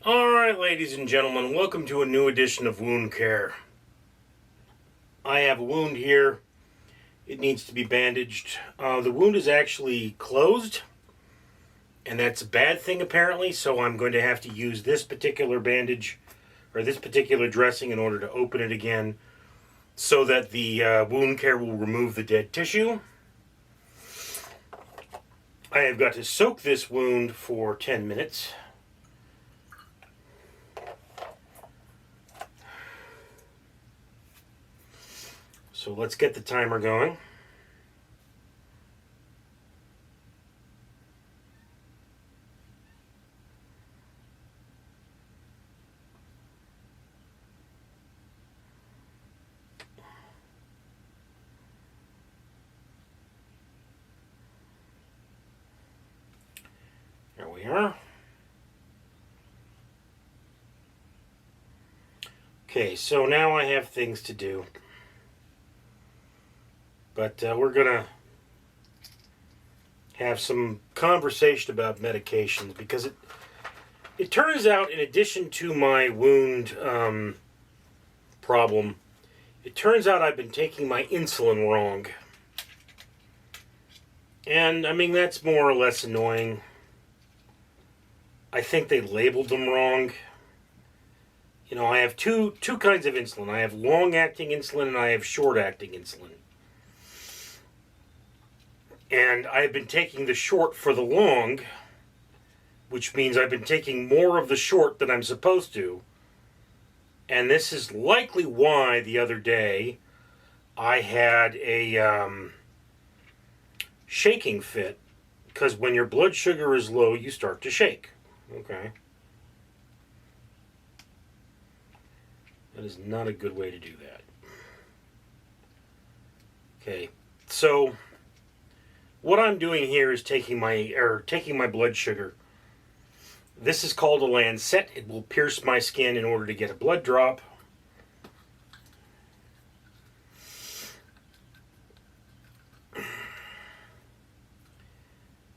Alright, ladies and gentlemen, welcome to a new edition of Wound Care. I have a wound here. It needs to be bandaged. The wound is actually closed, and that's a bad thing apparently, so I'm going to have to use this particular bandage, or this particular dressing, in order to open it again, so that the wound care will remove the dead tissue. I have got to soak this wound for 10 minutes. So let's get the timer going. There we are. Okay, so now I have things to do. But we're going to have some conversation about medications, because it turns out, in addition to my wound problem, it turns out I've been taking my insulin wrong. And, I mean, that's more or less annoying. I think they labeled them wrong. You know, I have two kinds of insulin. I have long-acting insulin and I have short-acting insulin. And I've been taking the short for the long, which means I've been taking more of the short than I'm supposed to. And this is likely why the other day I had a shaking fit, because when your blood sugar is low, you start to shake. Okay. That is not a good way to do that. Okay, so what I'm doing here is taking my blood sugar. This is called a lancet. It will pierce my skin in order to get a blood drop.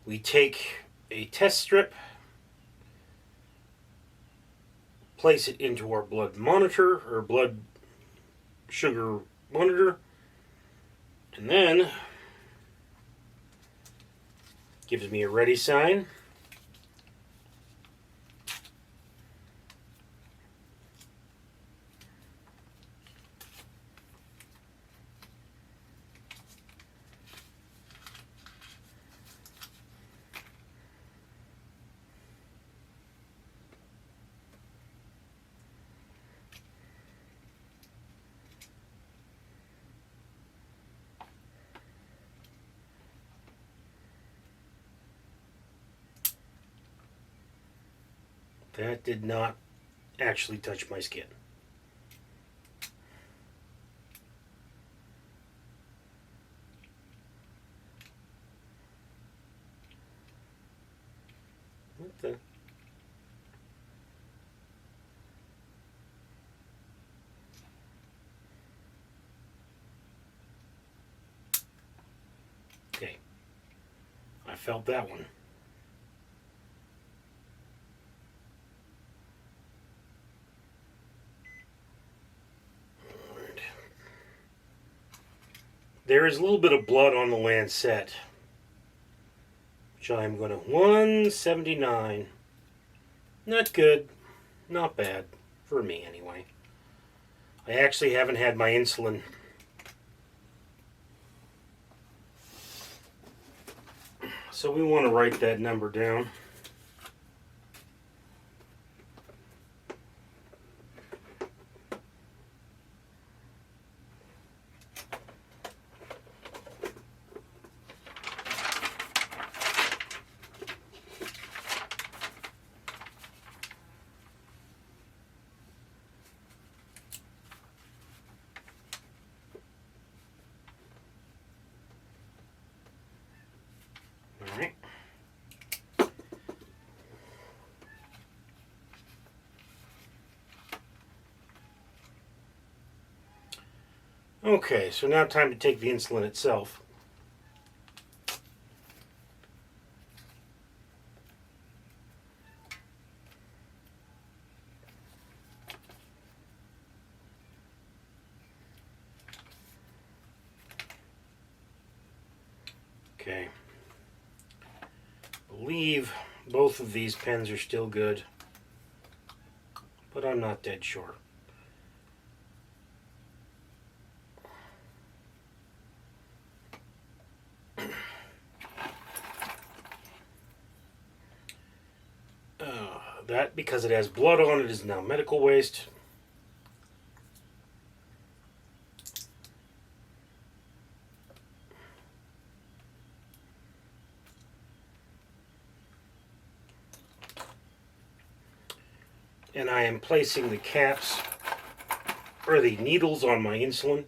We take a test strip, place it into our blood monitor, or blood sugar monitor, and then gives me a ready sign. That did not actually touch my skin. What the? Okay. I felt that one. There is a little bit of blood on the lancet, which I'm going to 179. Not good, not bad, for me anyway. I actually haven't had my insulin. So we want to write that number down. Alright. Okay, so now time to take the insulin itself. Okay. I believe both of these pens are still good, but I'm not dead sure. That, because it has blood on it, is now medical waste. And I am placing the caps, or the needles, on my insulin.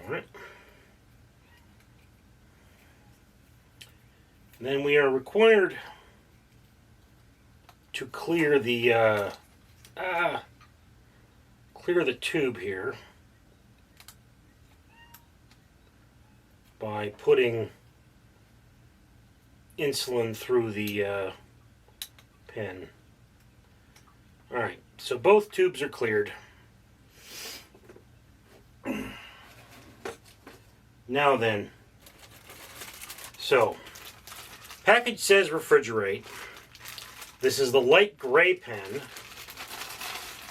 Alright. Then we are required to clear the tube here by putting insulin through the pen. Alright, so both tubes are cleared. Now then, so package says refrigerate. This is the light gray pen,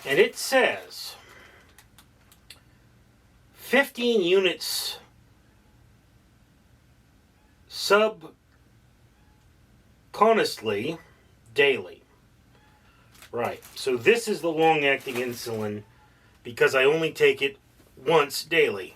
and it says 15 units subcutaneously daily. Right, so this is the long-acting insulin because I only take it once daily.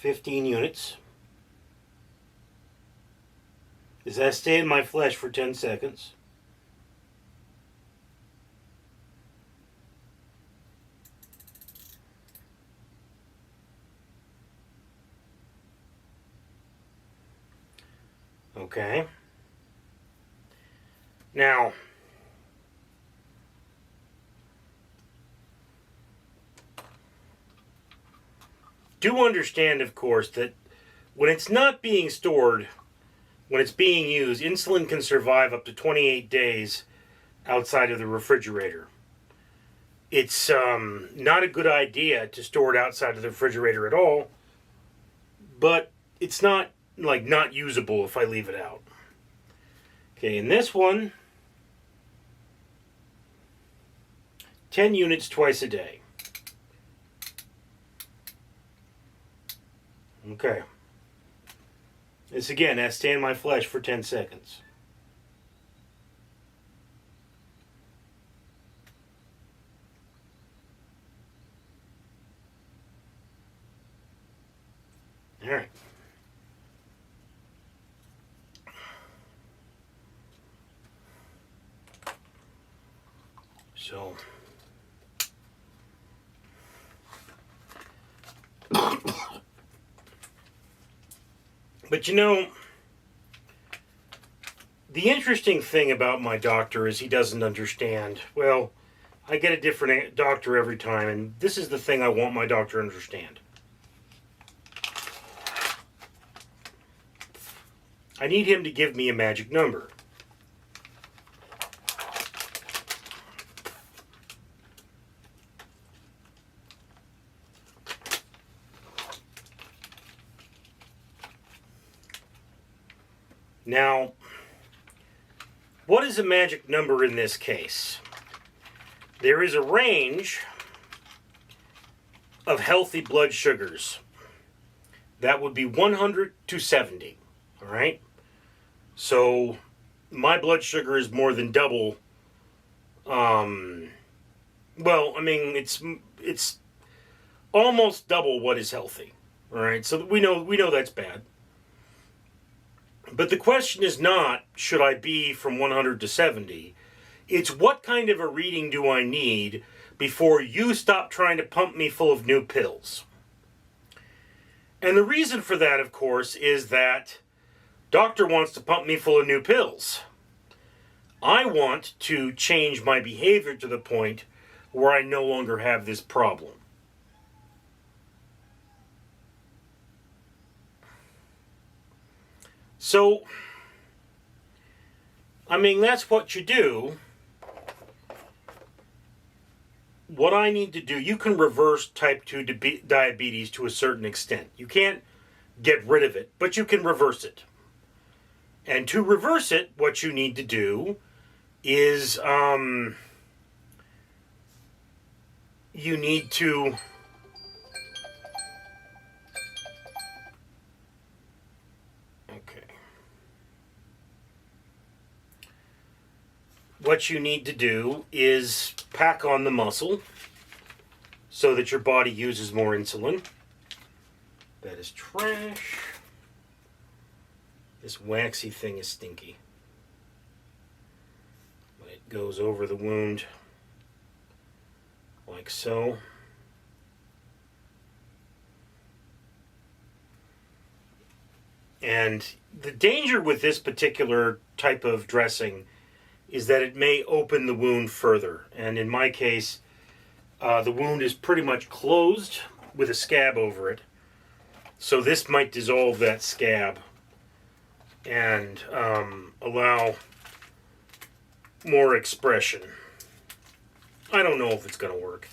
$15 units. Does that stay in my flesh for 10 seconds? Okay. Now, do understand, of course, that when it's not being stored, when it's being used, insulin can survive up to 28 days outside of the refrigerator. It's not a good idea to store it outside of the refrigerator at all, but it's not like not usable if I leave it out. Okay, in this one, 10 units twice a day. Okay. This again has to stay in my flesh for 10 seconds. All right. So, but you know, the interesting thing about my doctor is he doesn't understand. Well, I get a different doctor every time, and this is the thing I want my doctor to understand. I need him to give me a magic number. Now, what is a magic number in this case? There is a range of healthy blood sugars. That would be 100 to 70, all right? So, my blood sugar is more than double. Well, I mean, it's almost double what is healthy, all right? So we know that's bad. But the question is not, should I be from 100 to 70? It's what kind of a reading do I need before you stop trying to pump me full of new pills? And the reason for that, of course, is that doctor wants to pump me full of new pills. I want to change my behavior to the point where I no longer have this problem. So, I mean, that's what you do. What I need to do, you can reverse type 2 diabetes to a certain extent. You can't get rid of it, but you can reverse it. And to reverse it, what you need to do is you need to what you need to do is pack on the muscle so that your body uses more insulin. That is trash. This waxy thing is stinky. When it goes over the wound, like so. And the danger with this particular type of dressing is that it may open the wound further. And in my case, the wound is pretty much closed with a scab over it. So this might dissolve that scab and allow more expression. I don't know if it's going to work,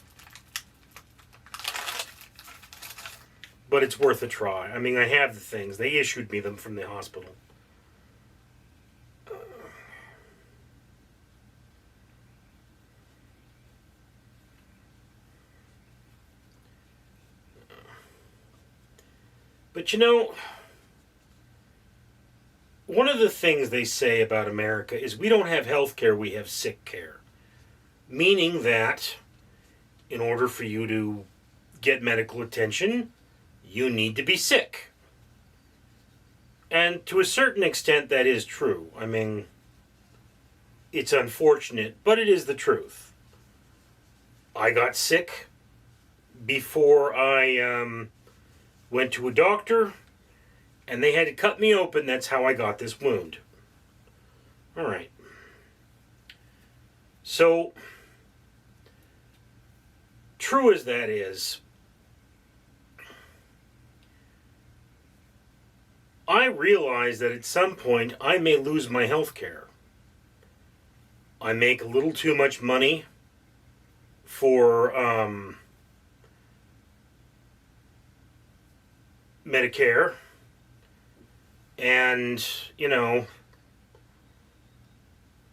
but it's worth a try. I mean, I have the things. They issued me them from the hospital. But you know, one of the things they say about America is we don't have health care, we have sick care. Meaning that in order for you to get medical attention, you need to be sick. And to a certain extent, that is true. I mean, it's unfortunate, but it is the truth. I got sick before I went to a doctor, and they had to cut me open. That's how I got this wound. All right. So, true as that is, I realize that at some point I may lose my health care. I make a little too much money for Medicare, and you know,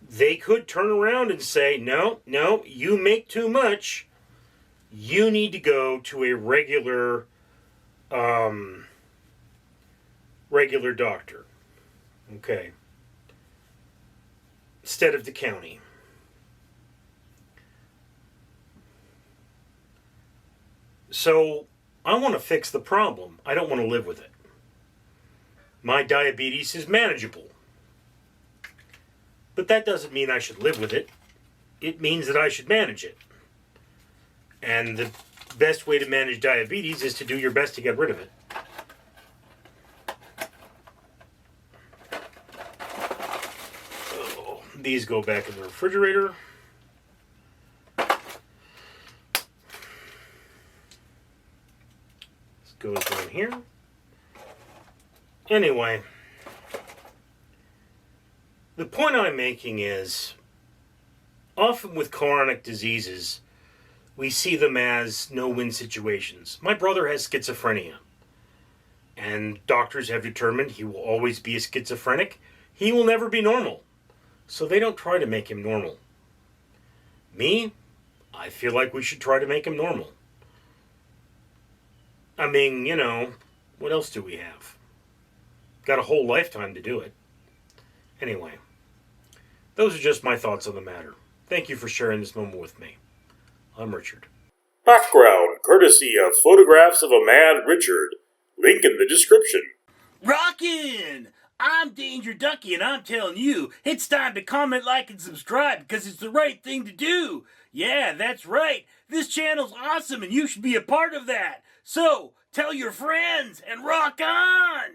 they could turn around and say, no, you make too much, you need to go to a regular doctor, okay, instead of the county. So I want to fix the problem. I don't want to live with it. My diabetes is manageable. But that doesn't mean I should live with it. It means that I should manage it. And the best way to manage diabetes is to do your best to get rid of it. So, these go back in the refrigerator. Goes down here. Anyway, the point I'm making is, often with chronic diseases, we see them as no-win situations. My brother has schizophrenia, and doctors have determined he will always be a schizophrenic. He will never be normal, so they don't try to make him normal. Me, I feel like we should try to make him normal. I mean, you know, what else do we have? Got a whole lifetime to do it. Anyway, those are just my thoughts on the matter. Thank you for sharing this moment with me. I'm Richard. Background courtesy of Photographs of a Mad Richard. Link in the description. Rockin'! I'm Danger Ducky, and I'm telling you, it's time to comment, like, and subscribe because it's the right thing to do. Yeah, that's right. This channel's awesome, and you should be a part of that. So, tell your friends and rock on!